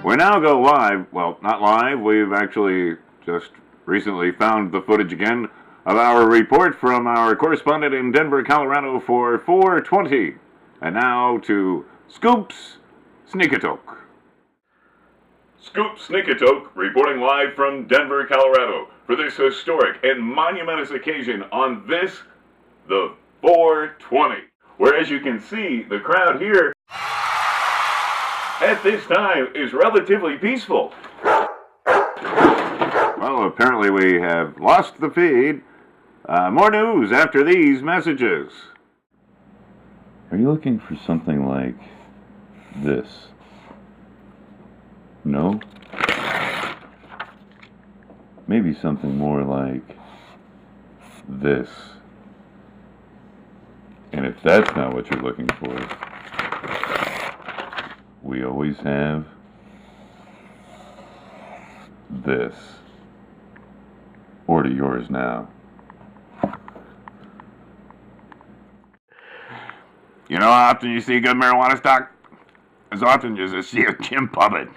We now go live. Well, not live. We've actually just recently found the footage again of our report from our correspondent in Denver, Colorado for 420. And now to Scoops Sneakatoke. Scoop Sneakatoke reporting live from Denver, Colorado for this historic and monumentous occasion on this, the 420. Where, as you can see, the crowd here at this time is relatively peaceful. Well, apparently we have lost the feed. More news after these messages. Are you looking for something like this? No? Maybe something more like this. And if that's not what you're looking for, we always have this. Order yours now. You know how often you see good marijuana stock? As often as you see a gym puppet.